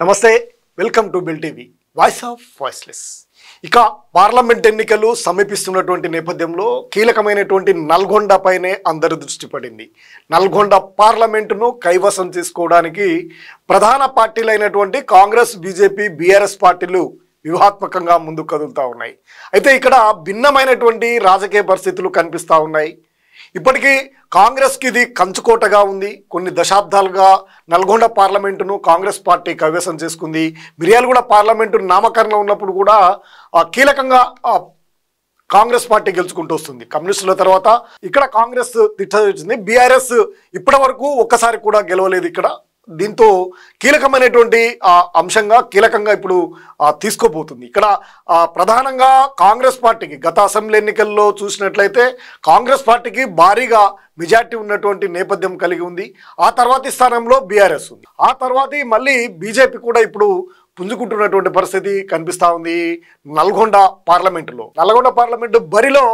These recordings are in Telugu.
నమస్తే welcome to bill TV voice of voiceless. ఇక పార్లమెంట్ ఎన్నికలు సమీపిస్తున్నటువంటి నేపథ్యంలో కీలకమైనటువంటి నల్గొండ పైనే అందరి దృష్టి పడింది. నల్గొండ పార్లమెంటును కైవసం చేసుకోవడానికి ప్రధాన పార్టీలైనటువంటి కాంగ్రెస్, బీజేపీ, బీఆర్ఎస్ పార్టీలు వ్యూహాత్మకంగా ముందుకు కదులుతూ ఉన్నాయి. అయితే ఇక్కడ భిన్నమైనటువంటి రాజకీయ పరిస్థితులు కనిపిస్తూ ఉన్నాయి. ఇప్పటికీ కాంగ్రెస్కి ఇది కంచుకోటగా ఉంది. కొన్ని దశాబ్దాలుగా నల్గొండ పార్లమెంటును కాంగ్రెస్ పార్టీ కైవసం చేసుకుంది. మిర్యాలగూడ పార్లమెంటు నామకరణం ఉన్నప్పుడు కూడా కీలకంగా కాంగ్రెస్ పార్టీ గెలుచుకుంటూ వస్తుంది. కమ్యూనిస్టుల తర్వాత ఇక్కడ కాంగ్రెస్ తిట్టొచ్చింది. బీఆర్ఎస్ ఇప్పటి వరకు ఒక్కసారి కూడా గెలవలేదు ఇక్కడ. దీంతో కీలకమైనటువంటి అంశంగా కీలకంగా ఇప్పుడు తీసుకోబోతుంది. ఇక్కడ ప్రధానంగా కాంగ్రెస్ పార్టీకి గత అసెంబ్లీ ఎన్నికల్లో చూసినట్లయితే కాంగ్రెస్ పార్టీకి భారీగా మెజార్టీ ఉన్నటువంటి నేపథ్యం కలిగి ఉంది. ఆ తర్వాతి స్థానంలో బీఆర్ఎస్ ఉంది. ఆ తర్వాతి మళ్ళీ బీజేపీ కూడా ఇప్పుడు పుంజుకుంటున్నటువంటి పరిస్థితి కనిపిస్తూ ఉంది. నల్గొండ పార్లమెంటు బరిలో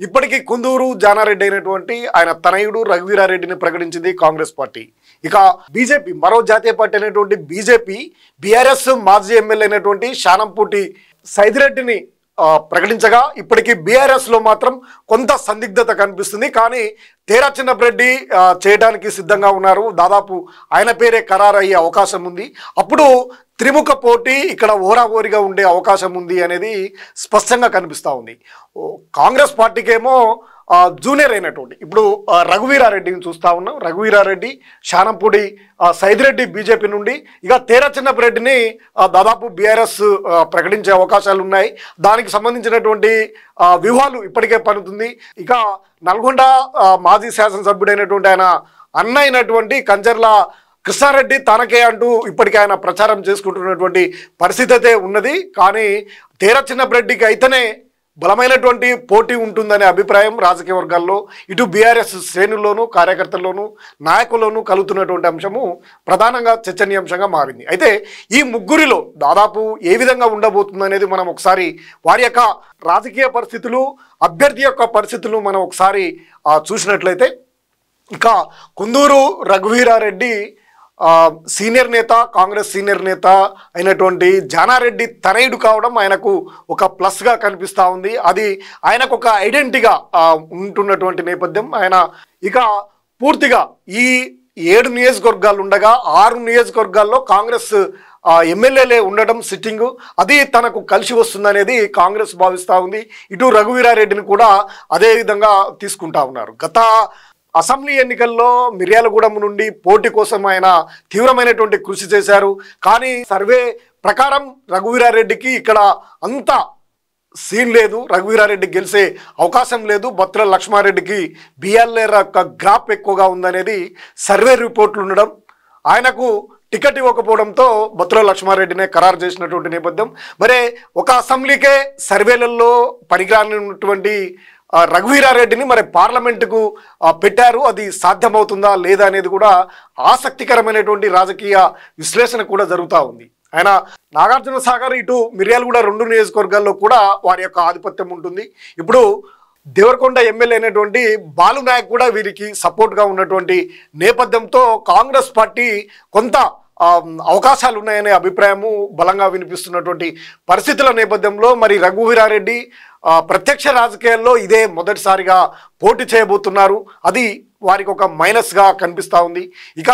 ఇప్పటికీ కుందూరు జానారెడ్డి అయినటువంటి ఆయన తనయుడు రఘువీరారెడ్డిని ప్రకటించింది కాంగ్రెస్ పార్టీ. ఇక బీజేపీ మరో జాతీయ పార్టీ అయినటువంటి బీజేపీ బీఆర్ఎస్ మాజీ ఎమ్మెల్యే అయినటువంటి శానంపూటి సైదిరెడ్డిని ప్రకటించగా ఇప్పటికీ బీఆర్ఎస్ లో మాత్రం కొంత సందిగ్ధత కనిపిస్తుంది. కానీ తేరా చిన్నరెడ్డి చేయడానికి సిద్ధంగా ఉన్నారు. దాదాపు ఆయన పేరే ఖరారు అయ్యే అవకాశం ఉంది. అప్పుడు త్రిముఖ పోటీ ఇక్కడ ఓరాఓరిగా ఉండే అవకాశం ఉంది అనేది స్పష్టంగా కనిపిస్తూ ఉంది. కాంగ్రెస్ పార్టీకేమో జూనియర్ అయినటువంటి ఇప్పుడు రఘువీరారెడ్డిని చూస్తూ ఉన్నాం. రఘువీరారెడ్డి, శానంపూడి సైదిరెడ్డి బీజేపీ నుండి, ఇక తేరా చిన్నరెడ్డిని దాదాపు బీఆర్ఎస్ ప్రకటించే అవకాశాలు ఉన్నాయి. దానికి సంబంధించినటువంటి వ్యూహాలు ఇప్పటికే పడుతుంది. ఇక నల్గొండ మాజీ శాసనసభ్యుడైనటువంటి ఆయన అన్న అయినటువంటి కంచర్ల కృష్ణారెడ్డి తనకే అంటూ ఇప్పటికే ఆయన ప్రచారం చేసుకుంటున్నటువంటి పరిస్థితి అయితే ఉన్నది. కానీ తేరా చిన్నరెడ్డికి అయితేనే బలమైనటువంటి పోటీ ఉంటుందనే అభిప్రాయం రాజకీయ వర్గాల్లో ఇటు బీఆర్ఎస్ శ్రేణుల్లోనూ కార్యకర్తల్లోనూ నాయకుల్లోనూ కలుగుతున్నటువంటి అంశము ప్రధానంగా చర్చనీయాంశంగా మారింది. అయితే ఈ ముగ్గురిలో దాదాపు ఏ విధంగా ఉండబోతుంది అనేది మనం ఒకసారి వారి యొక్క రాజకీయ పరిస్థితులు, అభ్యర్థి యొక్క పరిస్థితులు మనం ఒకసారి చూసినట్లయితే ఇక కుందూరు రఘువీరారెడ్డి సీనియర్ నేత, కాంగ్రెస్ సీనియర్ నేత అయినటువంటి జానారెడ్డి తనయుడు కావడం ఆయనకు ఒక ప్లస్గా కనిపిస్తూ ఉంది. అది ఆయనకు ఒక ఐడెంటిటీగా ఉంటున్నటువంటి నేపథ్యం. ఆయన ఇక పూర్తిగా ఈ 7 నియోజకవర్గాలు ఉండగా 6 నియోజకవర్గాల్లో కాంగ్రెస్ ఎమ్మెల్యేలే ఉండడం సిట్టింగు, అది తనకు కలిసి వస్తుందనేది కాంగ్రెస్ భావిస్తూ ఉంది. ఇటు రఘువీరారెడ్డిని కూడా అదే విధంగా తీసుకుంటా ఉన్నారు. గత అసెంబ్లీ ఎన్నికల్లో మిర్యాలగూడెం నుండి పోటీ కోసం ఆయన తీవ్రమైనటువంటి కృషి చేశారు. కానీ సర్వే ప్రకారం రఘువీరారెడ్డికి ఇక్కడ అంత సీన్ లేదు. రఘువీరారెడ్డి గెలిచే అవకాశం లేదు. బత్తుల లక్ష్మారెడ్డికి బిఎల్ఏర్ యొక్క గ్రాప్ ఎక్కువగా ఉందనేది సర్వే రిపోర్ట్లు ఉండడం, ఆయనకు టికెట్ ఇవ్వకపోవడంతో బత్తుల లక్ష్మారెడ్డినే ఖరారు చేసినటువంటి నేపథ్యం. మరి ఒక అసెంబ్లీకే సర్వేలలో పనికిరానిటువంటి రఘువీరారెడ్డిని మరి పార్లమెంటుకు పెట్టారు. అది సాధ్యమవుతుందా లేదా అనేది కూడా ఆసక్తికరమైనటువంటి రాజకీయ విశ్లేషణ కూడా జరుగుతూ ఉంది. ఆయన నాగార్జున సాగర్, ఇటు మిర్యాలగూడ 2 నియోజకవర్గాల్లో కూడా వారి యొక్క ఆధిపత్యం ఉంటుంది. ఇప్పుడు దేవరకొండ ఎమ్మెల్యే అయినటువంటి బాలు నాయక్ కూడా వీరికి సపోర్ట్గా ఉన్నటువంటి నేపథ్యంతో కాంగ్రెస్ పార్టీ కొంత అవకాశాలు ఉన్నాయనే అభిప్రాయము బలంగా వినిపిస్తున్నటువంటి పరిస్థితుల నేపథ్యంలో మరి రఘువీరారెడ్డి ప్రత్యక్ష రాజకీయాల్లో ఇదే మొదటిసారిగా పోటీ చేయబోతున్నారు. అది వారికి ఒక మైనస్గా కనిపిస్తూ ఉంది. ఇక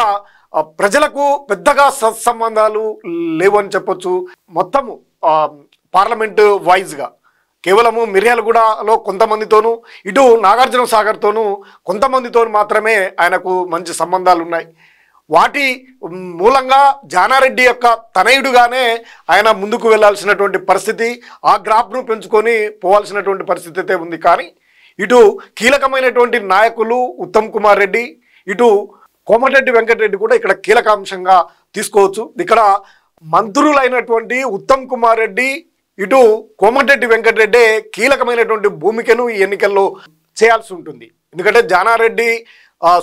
ప్రజలకు పెద్దగా సత్సంబంధాలు లేవని చెప్పొచ్చు. మొత్తము పార్లమెంటు వైజ్గా కేవలము మిర్యాలగూడలో కొంతమందితోనూ, ఇటు నాగార్జున సాగర్తోనూ కొంతమందితో మాత్రమే ఆయనకు మంచి సంబంధాలు ఉన్నాయి. వాటి మూలంగా జానారెడ్డి యొక్క తనయుడుగానే ఆయన ముందుకు వెళ్లాల్సినటువంటి పరిస్థితి, ఆ గ్రాఫ్ను పెంచుకొని పోవాల్సినటువంటి పరిస్థితి అయితే ఉంది. కానీ ఇటు కీలకమైనటువంటి నాయకులు ఉత్తమ్ కుమార్ రెడ్డి, ఇటు కోమటిరెడ్డి వెంకటరెడ్డి కూడా ఇక్కడ కీలక అంశంగా తీసుకోవచ్చు. ఇక్కడ మంత్రులైనటువంటి ఉత్తమ్ కుమార్ రెడ్డి, ఇటు కోమటిరెడ్డి వెంకటరెడ్డి కీలకమైనటువంటి భూమికను ఈ ఎన్నికల్లో చేయాల్సి ఉంటుంది. ఎందుకంటే జానారెడ్డి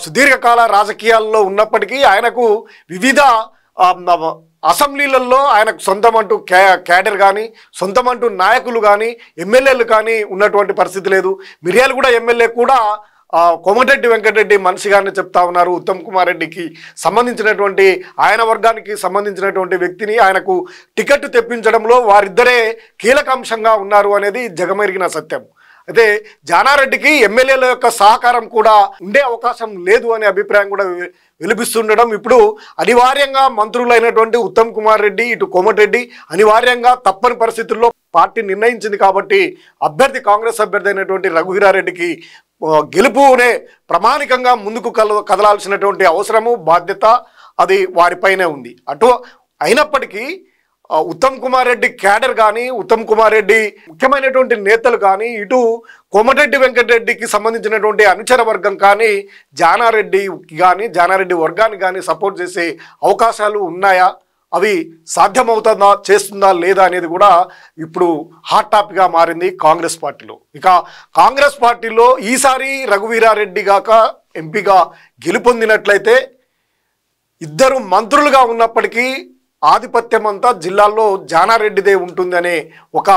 సుదీర్ఘకాల రాజకీయాల్లో ఉన్నప్పటికీ ఆయనకు వివిధ అసెంబ్లీలలో ఆయనకు సొంతమంటూ క్యాడర్ కానీ, సొంతమంటూ నాయకులు కానీ, ఎమ్మెల్యేలు కానీ ఉన్నటువంటి పరిస్థితి లేదు. మిర్యాలగూడ ఎమ్మెల్యే కూడా కోమటిరెడ్డి వెంకటరెడ్డి మనిషి గారిని చెప్తా ఉన్నారు. ఉత్తమ్ కుమార్ రెడ్డికి సంబంధించినటువంటి ఆయన వర్గానికి సంబంధించినటువంటి వ్యక్తిని ఆయనకు టికెట్ తెప్పించడంలో వారిద్దరే కీలక అంశంగా ఉన్నారు అనేది జగమెరిగిన సత్యం. అయితే జానారెడ్డికి ఎమ్మెల్యేల యొక్క సహకారం కూడా ఉండే అవకాశం లేదు అనే అభిప్రాయం కూడా వినిపిస్తుండడం, ఇప్పుడు అనివార్యంగా మంత్రులైనటువంటి ఉత్తమ్ కుమార్ రెడ్డి ఇటు కోమటిరెడ్డి అనివార్యంగా తప్పని పరిస్థితుల్లో పార్టీ నిర్ణయించింది కాబట్టి అభ్యర్థి కాంగ్రెస్ అభ్యర్థి అయినటువంటి రఘువీరారెడ్డికి గెలుపునే ప్రమాణికంగా ముందుకు కదలాల్సినటువంటి అవసరము బాధ్యత అది వారిపైనే ఉంది. అటు అయినప్పటికీ ఉత్తమ్ కుమార్ రెడ్డి క్యాడర్ కానీ ఉత్తమ్ కుమార్ రెడ్డి ముఖ్యమైనటువంటి నేతలు కానీ ఇటు కోమటిరెడ్డి వెంకటరెడ్డికి సంబంధించినటువంటి అనుచర వర్గం కానీ జానారెడ్డి వర్గాన్ని కానీ సపోర్ట్ చేసే అవకాశాలు ఉన్నాయా, అవి సాధ్యమవుతుందా చేస్తుందా లేదా అనేది కూడా ఇప్పుడు హాట్ టాపిక్గా మారింది కాంగ్రెస్ పార్టీలో. ఇక కాంగ్రెస్ పార్టీలో ఈసారి రఘువీరారెడ్డి గాక ఎంపీగా గెలుపొందినట్లయితే ఇద్దరు మంత్రులుగా ఉన్నప్పటికీ ఆధిపత్యం అంతా జిల్లాల్లో జానారెడ్డిదే ఉంటుందనే ఒక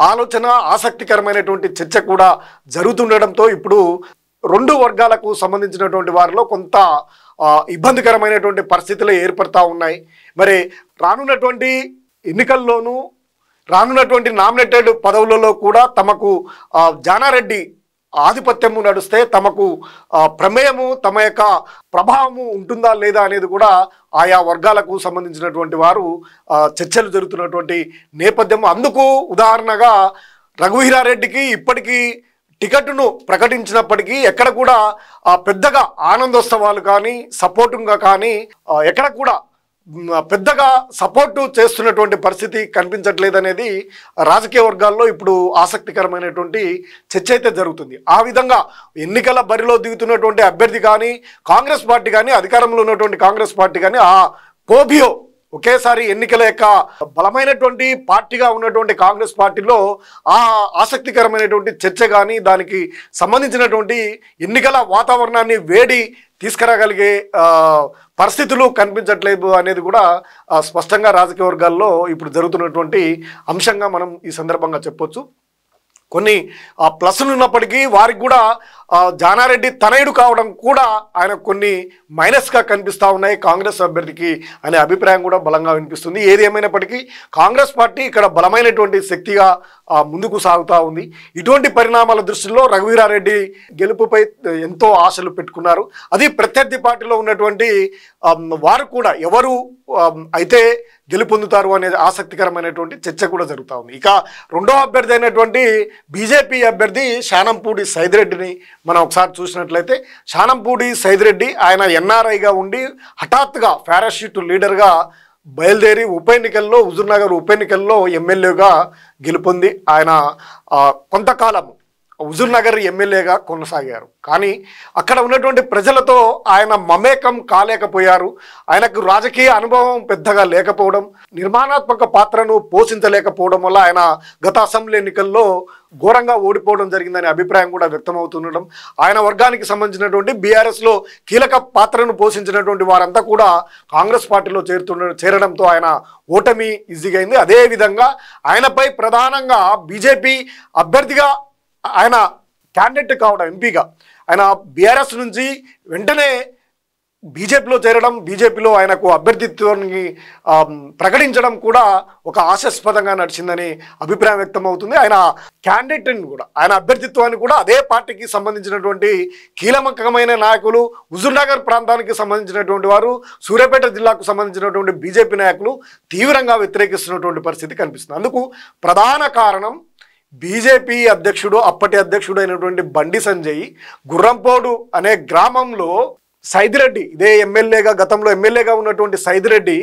ఆలోచన, ఆసక్తికరమైనటువంటి చర్చ కూడా జరుగుతుండడంతో ఇప్పుడు రెండు వర్గాలకు సంబంధించినటువంటి వారిలో కొంత ఇబ్బందికరమైనటువంటి పరిస్థితులు ఏర్పడతా ఉన్నాయి. మరి రానున్నటువంటి ఎన్నికల్లోనూ రానున్నటువంటి నామినేటెడ్ పదవులలో కూడా తమకు జానారెడ్డి ఆధిపత్యము నడిస్తే తమకు ప్రమేయము తమ యొక్క ప్రభావము ఉంటుందా లేదా అనేది కూడా ఆయా వర్గాలకు సంబంధించినటువంటి వారు చర్చలు జరుగుతున్నటువంటి నేపథ్యం. అందుకు ఉదాహరణగా రఘువీరారెడ్డికి ఇప్పటికీ టికెట్ను ప్రకటించినప్పటికీ ఎక్కడ కూడా పెద్దగా ఆనందోత్సవాలు కానీ సపోర్టుగా కానీ ఎక్కడ కూడా పెద్దగా సపోర్టు చేస్తున్నటువంటి పరిస్థితి కనిపించట్లేదనేది రాజకీయ వర్గాల్లో ఇప్పుడు ఆసక్తికరమైనటువంటి చర్చ అయితే జరుగుతుంది. ఆ విధంగా ఎన్నికల బరిలో దిగుతున్నటువంటి అభ్యర్థి కానీ కాంగ్రెస్ పార్టీ కానీ అధికారంలో ఉన్నటువంటి కాంగ్రెస్ పార్టీ కానీ ఆ కోబియో ఒకేసారి ఎన్నికల యొక్క బలమైనటువంటి పార్టీగా ఉన్నటువంటి కాంగ్రెస్ పార్టీలో ఆ ఆసక్తికరమైనటువంటి చర్చ కానీ దానికి సంబంధించినటువంటి ఎన్నికల వాతావరణాన్ని వేడి తీసుకురాగలిగే పరిస్థితులు కనిపించట్లేదు అనేది కూడా స్పష్టంగా రాజకీయ వర్గాల్లో ఇప్పుడు జరుగుతున్నటువంటి అంశంగా మనం ఈ సందర్భంగా చెప్పొచ్చు. కొన్ని ప్లస్లు ఉన్నప్పటికీ వారికి కూడా జానారెడ్డి తనయుడు కావడం కూడా ఆయన కొన్ని మైనస్గా కనిపిస్తూ ఉన్నాయి కాంగ్రెస్ అభ్యర్థికి అనే అభిప్రాయం కూడా బలంగా వినిపిస్తుంది. ఏది ఏమైనప్పటికీ కాంగ్రెస్ పార్టీ ఇక్కడ బలమైనటువంటి శక్తిగా ముందుకు సాగుతూ ఉంది. ఇటువంటి పరిణామాల దృష్టిలో రఘువీరారెడ్డి గెలుపుపై ఎంతో ఆశలు పెట్టుకున్నారు. అది ప్రత్యర్థి పార్టీలో ఉన్నటువంటి వారు కూడా ఎవరు అయితే గెలుపొందుతారు అనేది ఆసక్తికరమైనటువంటి చర్చ కూడా జరుగుతూ ఉంది. ఇక రెండో అభ్యర్థి అయినటువంటి బీజేపీ అభ్యర్థి శానంపూడి సైదిరెడ్డిని మనం ఒకసారి చూసినట్లయితే శానంపూడి సైదిరెడ్డి ఆయన ఎన్ఆర్ఐగా ఉండి హఠాత్తుగా పారాషూట్ లీడర్గా బయలుదేరి హుజూర్నగర్ ఉప ఎన్నికల్లో ఎమ్మెల్యేగా గెలుపొంది ఆయన కొంతకాలం హుజూర్నగర్ ఎమ్మెల్యేగా కొనసాగారు. కానీ అక్కడ ఉన్నటువంటి ప్రజలతో ఆయన మమేకం కాలేకపోయారు. ఆయనకు రాజకీయ అనుభవం పెద్దగా లేకపోవడం, నిర్మాణాత్మక పాత్రను పోషించలేకపోవడం వల్ల ఆయన గత అసెంబ్లీ ఎన్నికల్లో ఘోరంగా ఓడిపోవడం జరిగిందనే అభిప్రాయం కూడా వ్యక్తమవుతుండడం, ఆయన వర్గానికి సంబంధించినటువంటి బీఆర్ఎస్లో కీలక పాత్రను పోషించినటువంటి వారంతా కూడా కాంగ్రెస్ పార్టీలో చేరడంతో ఆయన ఓటమి ఈజీగా అయింది. అదేవిధంగా ఆయనపై ప్రధానంగా బీజేపీ అభ్యర్థిగా ఆయన క్యాండిడేట్ కావడం, ఎంపీగా ఆయన బీఆర్ఎస్ నుంచి వెంటనే బీజేపీలో చేరడం, బీజేపీలో ఆయనకు అభ్యర్థిత్వాన్ని ప్రకటించడం కూడా ఒక ఆశాస్పదంగా నడిచిందని అభిప్రాయం వ్యక్తమవుతుంది. ఆయన క్యాండిడేట్ని కూడా ఆయన అభ్యర్థిత్వాన్ని కూడా అదే పార్టీకి సంబంధించినటువంటి కీలకమైన నాయకులు, హుజూర్నగర్ ప్రాంతానికి సంబంధించినటువంటి వారు, సూర్యాపేట జిల్లాకు సంబంధించినటువంటి బీజేపీ నాయకులు తీవ్రంగా వ్యతిరేకిస్తున్నటువంటి పరిస్థితి కనిపిస్తుంది. అందుకు ప్రధాన కారణం బీజేపీ అధ్యక్షుడు, అప్పటి అధ్యక్షుడు అయినటువంటి బండి సంజయ్ గుర్రంపోడు అనే గ్రామంలో సైదిరెడ్డి, ఇదే ఎమ్మెల్యేగా గతంలో ఎమ్మెల్యేగా ఉన్నటువంటి సైదిరెడ్డి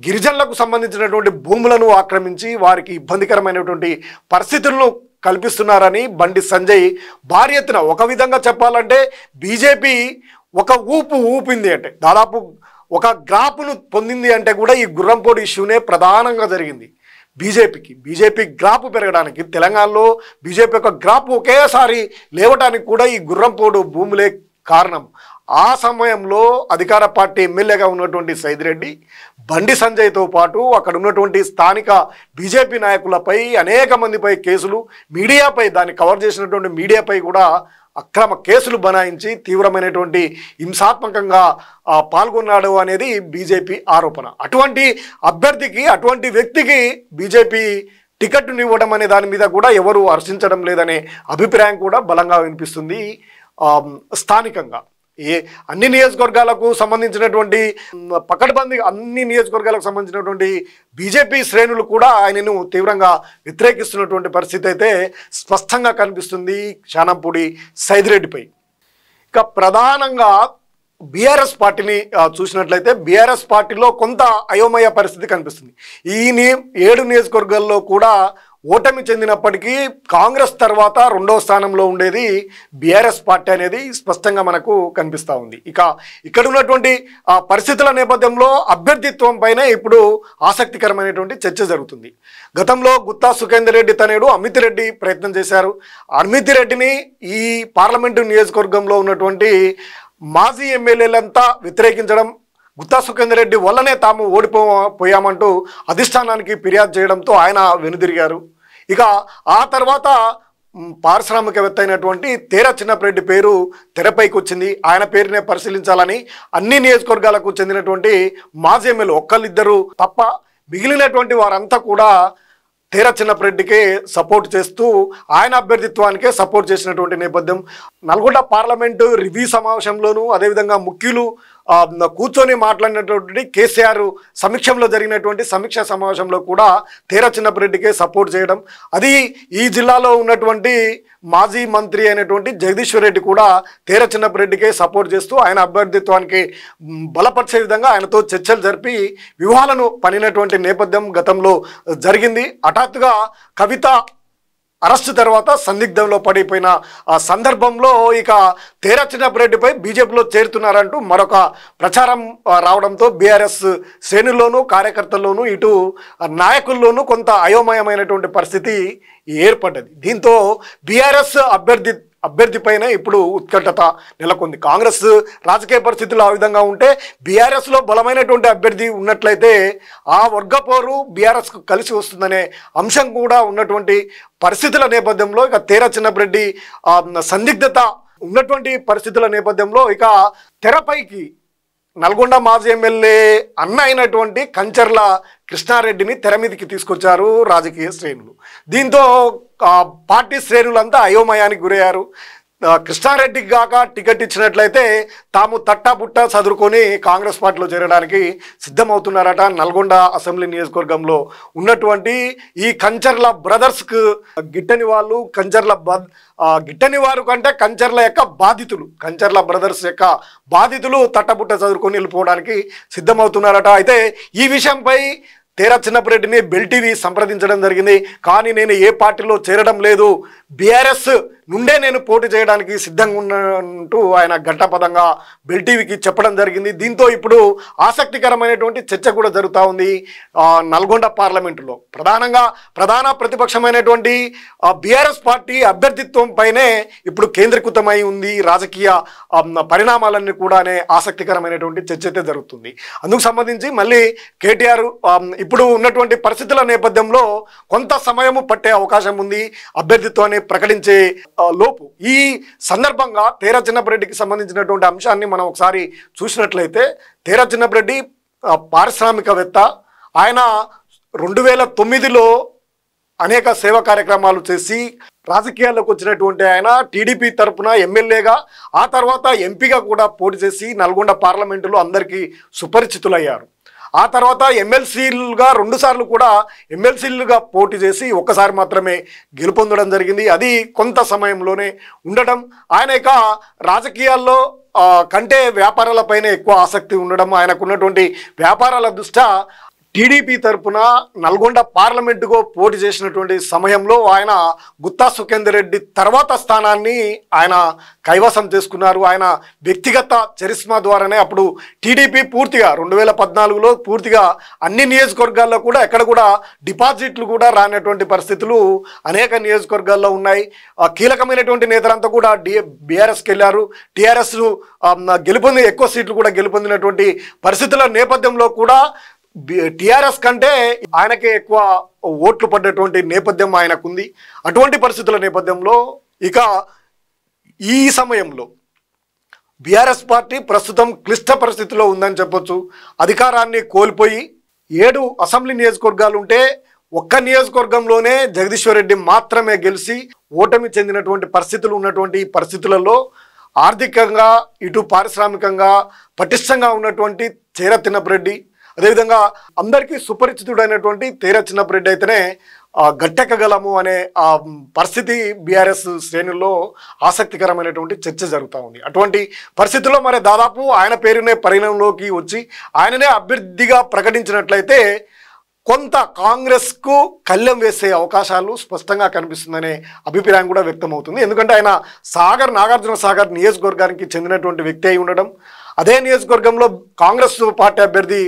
గిరిజనులకు సంబంధించినటువంటి భూములను ఆక్రమించి వారికి ఇబ్బందికరమైనటువంటి పరిస్థితులను కల్పిస్తున్నారని బండి సంజయ్ భారీ ఎత్తున, ఒక విధంగా చెప్పాలంటే బీజేపీ ఒక ఊపింది అంటే దాదాపు ఒక గ్రాఫ్ను పొందింది అంటే కూడా ఈ గుర్రంపోడు ఇష్యూనే ప్రధానంగా జరిగింది. బీజేపీ గ్రాఫ్ పెరగడానికి, తెలంగాణలో బీజేపీ యొక్క గ్రాఫ్ ఒకేసారి లేవడానికి కూడా ఈ గుర్రంపోడు భూములే కారణం. ఆ సమయంలో అధికార పార్టీ ఎమ్మెల్యేగా ఉన్నటువంటి సైదిరెడ్డి బండి సంజయ్తో పాటు అక్కడ ఉన్నటువంటి స్థానిక బీజేపీ నాయకులపై అనేక మందిపై కేసులు, మీడియాపై దాన్ని కవర్ చేసినటువంటి మీడియాపై కూడా అక్రమ కేసులు బనాయించి తీవ్రమైనటువంటి హింసాత్మకంగా పాల్గొన్నాడు అనేది బీజేపీ ఆరోపణ. అటువంటి అభ్యర్థికి, అటువంటి వ్యక్తికి బీజేపీ టికెట్ను ఇవ్వడం అనే దాని మీద కూడా ఎవరు హర్షించడం లేదనే అభిప్రాయం కూడా బలంగా వినిపిస్తుంది స్థానికంగా. అన్ని నియోజకవర్గాలకు సంబంధించినటువంటి పకడ్బందీ అన్ని నియోజకవర్గాలకు సంబంధించినటువంటి బీజేపీ శ్రేణులు కూడా ఆయనను తీవ్రంగా వ్యతిరేకిస్తున్నటువంటి పరిస్థితి అయితే స్పష్టంగా కనిపిస్తుంది శానంపూడి సైదిరెడ్డిపై. ఇక ప్రధానంగా బీఆర్ఎస్ పార్టీని చూసినట్లయితే బీఆర్ఎస్ పార్టీలో కొంత అయోమయ పరిస్థితి కనిపిస్తుంది. ఈ 7 నియోజకవర్గాల్లో కూడా ఓటమి చెందినప్పటికీ కాంగ్రెస్ తర్వాత 2వ స్థానంలో ఉండేది బీఆర్ఎస్ పార్టీ అనేది స్పష్టంగా మనకు కనిపిస్తూ ఉంది. ఇక్కడ ఉన్నటువంటి పరిస్థితుల నేపథ్యంలో అభ్యర్థిత్వం పైన ఇప్పుడు ఆసక్తికరమైనటువంటి చర్చ జరుగుతుంది. గతంలో గుత్తా సుఖేందర్ రెడ్డి తనయుడు అమిత్ రెడ్డి ప్రయత్నం చేశారు. అమిత్ రెడ్డిని ఈ పార్లమెంటు నియోజకవర్గంలో ఉన్నటువంటి మాజీ ఎమ్మెల్యేలంతా వ్యతిరేకించడం, గుత్తా సుఖేందర్ రెడ్డి వల్లనే తాము ఓడిపోయామంటూ అధిష్టానానికి ఫిర్యాదు చేయడంతో ఆయన వెనుదిరిగారు. ఇక ఆ తర్వాత పారిశ్రామికవేత్త అయినటువంటి తేర చిన్నపరెడ్డి పేరు తెరపైకి వచ్చింది. ఆయన పేరునే పరిశీలించాలని అన్ని నియోజకవర్గాలకు చెందినటువంటి మాజీ ఎమ్మెల్యే ఒక్కళ్ళిద్దరు తప్ప మిగిలినటువంటి వారంతా కూడా తేర చిన్నపరెడ్డికే సపోర్ట్ చేస్తూ ఆయన అభ్యర్థిత్వానికే సపోర్ట్ చేసినటువంటి నేపథ్యం. నల్గొండ పార్లమెంటు రివ్యూ సమావేశంలోనూ అదేవిధంగా ముఖ్యులు కూర్చొని మాట్లాడినటువంటి కేసీఆర్ సమీక్షంలో జరిగినటువంటి సమీక్షా సమావేశంలో కూడా తేర చిన్నపరెడ్డికే సపోర్ట్ చేయడం, అది ఈ జిల్లాలో ఉన్నటువంటి మాజీ మంత్రి అయినటువంటి జగదీశ్వర్ రెడ్డి కూడా తేర చిన్నపరెడ్డికే సపోర్ట్ చేస్తూ ఆయన అభ్యర్థిత్వానికి బలపరిచే విధంగా ఆయనతో చర్చలు జరిపి వ్యూహాలను పనినటువంటి నేపథ్యం గతంలో జరిగింది. హఠాత్తుగా కవిత అరెస్టు తర్వాత సందిగ్ధంలో పడిపోయిన ఆ సందర్భంలో ఇక తేర చిన్నపరెడ్డిపై బీజేపీలో చేరుతున్నారంటూ మరొక ప్రచారం రావడంతో బీఆర్ఎస్ శ్రేణుల్లోనూ కార్యకర్తల్లోనూ ఇటు నాయకుల్లోనూ కొంత అయోమయమైనటువంటి పరిస్థితి ఏర్పడ్డది. దీంతో బీఆర్ఎస్ అభ్యర్థిపైన ఇప్పుడు ఉత్కంఠత నెలకొంది. కాంగ్రెస్ రాజకీయ పరిస్థితులు ఆ విధంగా ఉంటే బీఆర్ఎస్లో బలమైనటువంటి అభ్యర్థి ఉన్నట్లయితే ఆ వర్గపోరు బీఆర్ఎస్కు కలిసి వస్తుందనే అంశం కూడా ఉన్నటువంటి పరిస్థితుల నేపథ్యంలో ఇక తేర చిన్నపరెడ్డి సందిగ్ధత ఉన్నటువంటి పరిస్థితుల నేపథ్యంలో ఇక తెరపైకి నల్గొండ మాజీ ఎమ్మెల్యే అన్న అయినటువంటి కంచర్ల కృష్ణారెడ్డిని తెర మీదకి తీసుకొచ్చారు రాజకీయ శ్రేణులు. దీంతో పార్టీ శ్రేణులంతా అయోమయానికి గురయ్యారు. కృష్ణారెడ్డికి గాక టికెట్ ఇచ్చినట్లయితే తాము తట్టాబుట్ట చదువుకొని కాంగ్రెస్ పార్టీలో చేరడానికి సిద్ధమవుతున్నారట. నల్గొండ అసెంబ్లీ నియోజకవర్గంలో ఉన్నటువంటి ఈ కంచర్ల బ్రదర్స్కు గిట్టని వాళ్ళు, గిట్టని వారు కంటే కంచర్ల యొక్క బాధితులు, కంచర్ల బ్రదర్స్ యొక్క బాధితులు తట్టబుట్ట చదువుకొని వెళ్ళిపోవడానికి సిద్ధమవుతున్నారట. అయితే ఈ విషయంపై తేర చిన్నపరెడ్డిని బెల్టీవీ సంప్రదించడం జరిగింది. కానీ నేను ఏ పార్టీలో చేరడం లేదు, బీఆర్ఎస్ నుండే నేను పోటీ చేయడానికి సిద్ధంగా ఉన్నట్టు ఆయన ఘంటాపదంగా బెల్టీవీకి చెప్పడం జరిగింది. దీంతో ఇప్పుడు ఆసక్తికరమైనటువంటి చర్చ కూడా జరుగుతూ ఉంది నల్గొండ పార్లమెంటులో. ప్రధాన ప్రతిపక్షమైనటువంటి బీఆర్ఎస్ పార్టీ అభ్యర్థిత్వం పైనే ఇప్పుడు కేంద్రీకృతమై ఉంది రాజకీయ పరిణామాలన్నీ కూడా అనే ఆసక్తికరమైనటువంటి చర్చ అయితే జరుగుతుంది. అందుకు సంబంధించి మళ్ళీ కేటీఆర్ ఇప్పుడు ఉన్నటువంటి పరిస్థితుల నేపథ్యంలో కొంత సమయము పట్టే అవకాశం ఉంది అభ్యర్థిత్వాన్ని ప్రకటించే లోపు. ఈ సందర్భంగా తేర చిన్నపరెడ్డికి సంబంధించినటువంటి అంశాన్ని మనం ఒకసారి చూసినట్లయితే తేర చిన్నపరెడ్డి పారిశ్రామికవేత్త. ఆయన 2009లో అనేక సేవా కార్యక్రమాలు చేసి రాజకీయాల్లోకి వచ్చినటువంటి ఆయన టీడీపీ తరఫున ఎమ్మెల్యేగా, ఆ తర్వాత ఎంపీగా కూడా పోటీ చేసి నల్గొండ పార్లమెంటులో అందరికీ సుపరిచితులయ్యారు. ఆ తర్వాత ఎమ్మెల్సీలుగా 2 సార్లు కూడా ఎమ్మెల్సీలుగా పోటీ చేసి ఒక్కసారి మాత్రమే గెలుపొందడం జరిగింది. అది కొంత సమయంలోనే ఉండడం, ఆయన ఇక రాజకీయాల్లో కంటే వ్యాపారాలపైనే ఎక్కువ ఆసక్తి ఉండడం, ఆయనకున్నటువంటి వ్యాపారాల దృష్ట్యా టీడీపీ తరఫున నల్గొండ పార్లమెంటుకు పోటీ చేసినటువంటి సమయంలో ఆయన గుత్తా సుఖేందర్ రెడ్డి తర్వాత స్థానాన్ని ఆయన కైవసం చేసుకున్నారు. ఆయన వ్యక్తిగత చరిస్మా ద్వారానే అప్పుడు టీడీపీ పూర్తిగా 2014లో పూర్తిగా అన్ని నియోజకవర్గాల్లో కూడా ఎక్కడ కూడా డిపాజిట్లు కూడా రానటువంటి పరిస్థితులు అనేక నియోజకవర్గాల్లో ఉన్నాయి. కీలకమైనటువంటి నేతలంతా కూడా బీఆర్ఎస్కి వెళ్ళారు. టీఆర్ఎస్ ఎక్కువ సీట్లు కూడా గెలుపొందినటువంటి పరిస్థితుల నేపథ్యంలో కూడా టీఆర్ఎస్ కంటే ఆయనకే ఎక్కువ ఓట్లు పడ్డటువంటి నేపథ్యం ఆయనకుంది. అటువంటి పరిస్థితుల నేపథ్యంలో ఇక ఈ సమయంలో బీఆర్ఎస్ పార్టీ ప్రస్తుతం క్లిష్ట పరిస్థితిలో ఉందని చెప్పొచ్చు. అధికారాన్ని కోల్పోయి 7 అసెంబ్లీ నియోజకవర్గాలు ఉంటే ఒక్క నియోజకవర్గంలోనే జగదీశ్వర్ రెడ్డి మాత్రమే గెలిచి ఓటమి చెందినటువంటి పరిస్థితులు ఉన్నటువంటి ఈ పరిస్థితులలో ఆర్థికంగా ఇటు పారిశ్రామికంగా పటిష్టంగా ఉన్నటువంటి తేరా చిన్నపరెడ్డి, అదేవిధంగా అందరికీ సుపరిచితుడైనటువంటి తేరా చిన్నపరెడ్డి అయితేనే గట్టెక్కగలము అనే పరిస్థితి బీఆర్ఎస్ శ్రేణుల్లో ఆసక్తికరమైనటువంటి చర్చ జరుగుతూ ఉంది. అటువంటి పరిస్థితుల్లో మరి దాదాపు ఆయన పేరునే పరిగణలోకి వచ్చి ఆయననే అభ్యర్థిగా ప్రకటించినట్లయితే కొంత కాంగ్రెస్కు కళ్ళెం వేసే అవకాశాలు స్పష్టంగా కనిపిస్తుందనే అభిప్రాయం కూడా వ్యక్తమవుతుంది. ఎందుకంటే ఆయన నాగార్జున సాగర్ నియోజకవర్గానికి చెందినటువంటి వ్యక్తి అయి ఉండడం, అదే నియోజకవర్గంలో కాంగ్రెస్ పార్టీ అభ్యర్థి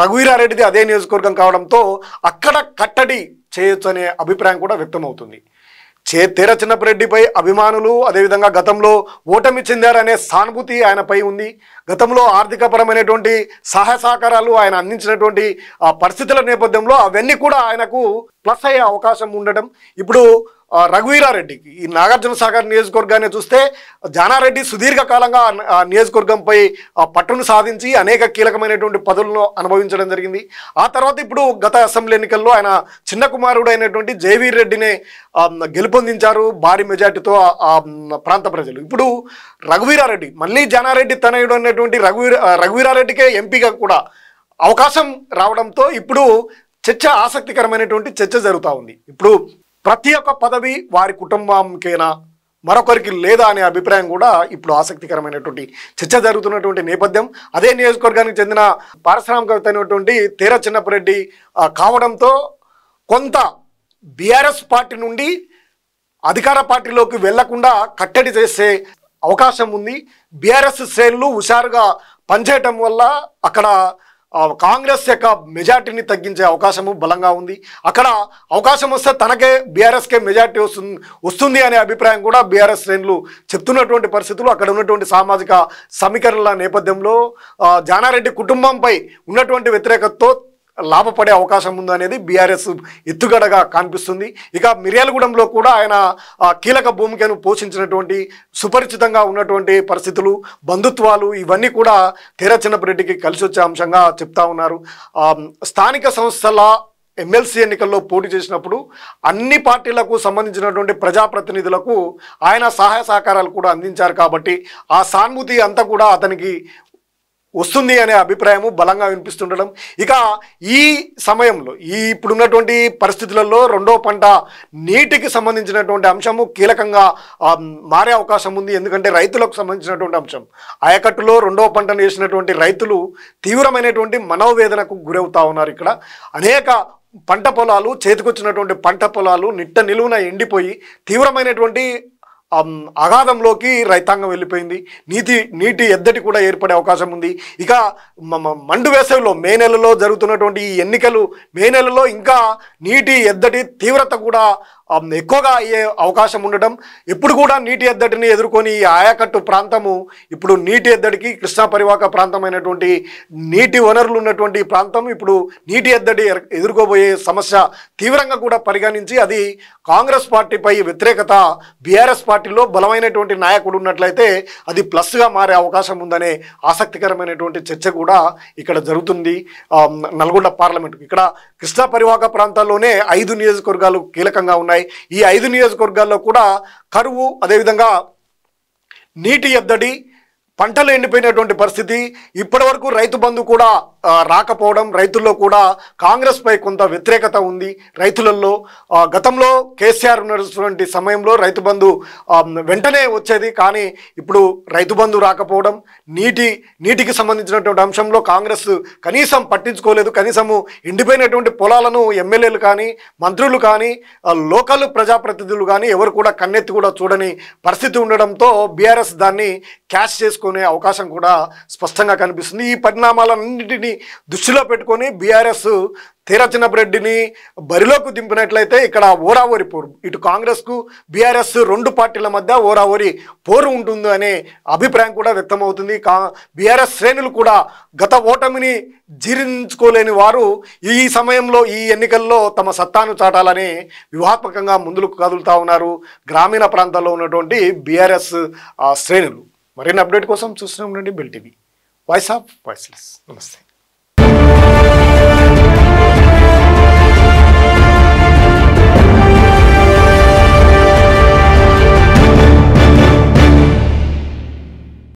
రఘువీరారెడ్డిది అదే నియోజకవర్గం కావడంతో అక్కడ కట్టడి చేయొచ్చు అనే అభిప్రాయం కూడా వ్యక్తమవుతుంది. తేరా చిన్నపరెడ్డిపై అభిమానులు, అదేవిధంగా గతంలో ఓటమి చెందారనే సానుభూతి ఆయనపై ఉంది. గతంలో ఆర్థికపరమైనటువంటి సహాయ సహకారాలు ఆయన అందించినటువంటి పరిస్థితుల నేపథ్యంలో అవన్నీ కూడా ఆయనకు ప్లస్ అయ్యే అవకాశం ఉండడం. ఇప్పుడు రఘువీరారెడ్డికి ఈ నాగార్జున సాగర్ నియోజకవర్గాన్ని చూస్తే జానారెడ్డి సుదీర్ఘకాలంగా ఆ నియోజకవర్గంపై పట్టును సాధించి అనేక కీలకమైనటువంటి పదవులను అనుభవించడం జరిగింది. ఆ తర్వాత ఇప్పుడు గత అసెంబ్లీ ఎన్నికల్లో ఆయన చిన్న కుమారుడు అయినటువంటి జయవీర్ రెడ్డిని గెలుపొందించారు భారీ మెజార్టీతో ఆ ప్రాంత ప్రజలు. ఇప్పుడు రఘువీరారెడ్డి మళ్ళీ జానారెడ్డి తనయుడు అన్నటువంటి రఘువీరారెడ్డికే ఎంపీగా కూడా అవకాశం రావడంతో ఇప్పుడు ఆసక్తికరమైనటువంటి చర్చ జరుగుతూ ఉంది. ఇప్పుడు ప్రతి ఒక్క పదవి వారి కుటుంబంకేనా, మరొకరికి లేదా అనే అభిప్రాయం కూడా ఇప్పుడు ఆసక్తికరమైనటువంటి చర్చ జరుగుతున్నటువంటి నేపథ్యం. అదే నియోజకవర్గానికి చెందిన పారిశ్రామికవేత్త అయినటువంటి తేరా చిన్నపరెడ్డి కావడంతో కొంత బీఆర్ఎస్ పార్టీ నుండి అధికార పార్టీలోకి వెళ్లకుండా కట్టడి చేసే అవకాశం ఉంది. బీఆర్ఎస్ శ్రేణులు హుషారుగా పనిచేయటం వల్ల అక్కడ కాంగ్రెస్ యొక్క మెజార్టీని తగ్గించే అవకాశము బలంగా ఉంది. అక్కడ అవకాశం వస్తే తనకే బీఆర్ఎస్కే మెజార్టీ వస్తుంది అనే అభిప్రాయం కూడా బీఆర్ఎస్ శ్రేణులు చెప్తున్నటువంటి పరిస్థితులు. అక్కడ ఉన్నటువంటి సామాజిక సమీకరణల నేపథ్యంలో జానారెడ్డి కుటుంబంపై ఉన్నటువంటి వ్యతిరేకతతో లాభపడే అవకాశం ఉందనేది బీఆర్ఎస్ ఎత్తుగడగా కనిపిస్తుంది. ఇక మిర్యాలగూడెంలో కూడా ఆయన కీలక భూమికను పోషించినటువంటి సుపరిచితంగా ఉన్నటువంటి పరిస్థితులు, బంధుత్వాలు ఇవన్నీ కూడా తేరా చిన్నపరెడ్డికి కలిసి వచ్చే అంశంగా చెప్తా ఉన్నారు. స్థానిక సంస్థల ఎమ్మెల్సీ ఎన్నికల్లో పోటీ చేసినప్పుడు అన్ని పార్టీలకు సంబంధించినటువంటి ప్రజాప్రతినిధులకు ఆయన సహాయ సహకారాలు కూడా అందించారు కాబట్టి ఆ సానుభూతి అంతా కూడా అతనికి వస్తుంది అనే అభిప్రాయము బలంగా వినిపిస్తుండడం. ఇక ఈ సమయంలో ఇప్పుడున్నటువంటి పరిస్థితులలో రెండో పంట నీటికి సంబంధించినటువంటి అంశము కీలకంగా మారే అవకాశం ఉంది. ఎందుకంటే రైతులకు సంబంధించినటువంటి అంశం, ఆయకట్టులో రెండో పంటను వేసినటువంటి రైతులు తీవ్రమైనటువంటి మనోవేదనకు గురవుతా ఉన్నారు. ఇక్కడ అనేక పంట పొలాలు, చేతికొచ్చినటువంటి పంట పొలాలు నిట్ట నిలువున ఎండిపోయి తీవ్రమైనటువంటి అగాధంలోకి రైతాంగం వెళ్ళిపోయింది. నీటి ఎద్దడి కూడా ఏర్పడే అవకాశం ఉంది. ఇక మండు వేసవిలో మే నెలలో జరుగుతున్నటువంటి ఈ ఎన్నికలు మే నెలలో ఇంకా నీటి ఎద్దడి తీవ్రత కూడా ఎక్కువగా అయ్యే అవకాశం ఉండడం, ఇప్పుడు కూడా నీటి ఎద్దడిని ఎదుర్కొని ఈ ఆయకట్టు ప్రాంతము ఇప్పుడు నీటి ఎద్దడికి కృష్ణా పరివాహక ప్రాంతమైనటువంటి నీటి వనరులు ఉన్నటువంటి ప్రాంతం ఇప్పుడు నీటి ఎద్దడి ఎదుర్కోబోయే సమస్య తీవ్రంగా కూడా పరిగణించి అది కాంగ్రెస్ పార్టీపై వ్యతిరేకత బీఆర్ఎస్ పార్టీలో బలమైనటువంటి నాయకుడు ఉన్నట్లయితే అది ప్లస్గా మారే అవకాశం ఉందనే ఆసక్తికరమైనటువంటి చర్చ కూడా ఇక్కడ జరుగుతుంది. నల్గొండ పార్లమెంటు ఇక్కడ కృష్ణా పరివాహక ప్రాంతాల్లోనే 5 నియోజకవర్గాలు కీలకంగా ఉన్నాయి. ఈ 5 నియోజకవర్గాల్లో కూడా కరువు, అదేవిధంగా నీటి ఎద్దడి, పంటలు ఎండిపోయినటువంటి పరిస్థితి, ఇప్పటి వరకు రైతు బంధు కూడా రాకపోవడం, రైతుల్లో కూడా కాంగ్రెస్పై కొంత వ్యతిరేకత ఉంది. రైతులలో గతంలో కేసీఆర్ ఉన్నటువంటి సమయంలో రైతు బంధు వెంటనే వచ్చేది, కానీ ఇప్పుడు రైతు బంధు రాకపోవడం, నీటికి సంబంధించినటువంటి అంశంలో కాంగ్రెస్ కనీసం పట్టించుకోలేదు. కనీసము ఎండిపోయినటువంటి పొలాలను ఎమ్మెల్యేలు కానీ, మంత్రులు కానీ, లోకల్ ప్రజాప్రతినిధులు కానీ ఎవరు కూడా కన్నెత్తి కూడా చూడని పరిస్థితి ఉండడంతో బీఆర్ఎస్ దాన్ని క్యాష్ చేసుకునే అవకాశం కూడా స్పష్టంగా కనిపిస్తుంది. ఈ పరిణామాలన్నింటినీ ఓటమిని దృష్టిలో పెట్టుకొని బీఆర్ఎస్ తీరచినరెడ్డిని బరిలోకి దింపినట్లయితే ఇక్కడ ఓరావరి పోరు, ఇటు కాంగ్రెస్కు బీఆర్ఎస్ రెండు పార్టీల మధ్య ఓరావరి పోరు ఉంటుంది అనే అభిప్రాయం కూడా వ్యక్తమవుతుంది. బీఆర్ఎస్ శ్రేణులు కూడా గత ఓటమిని జీర్ణించుకోలేని వారు ఈ సమయంలో ఈ ఎన్నికల్లో తమ సత్తాను చాటాలని వ్యూహాత్మకంగా ముందుకు కదులుతూ ఉన్నారు గ్రామీణ ప్రాంతాల్లో ఉన్నటువంటి బీఆర్ఎస్ శ్రేణులు. మరిన్ని అప్డేట్ కోసం చూస్తూనే ఉండండి bell TV, voice of voiceless. నమస్తే.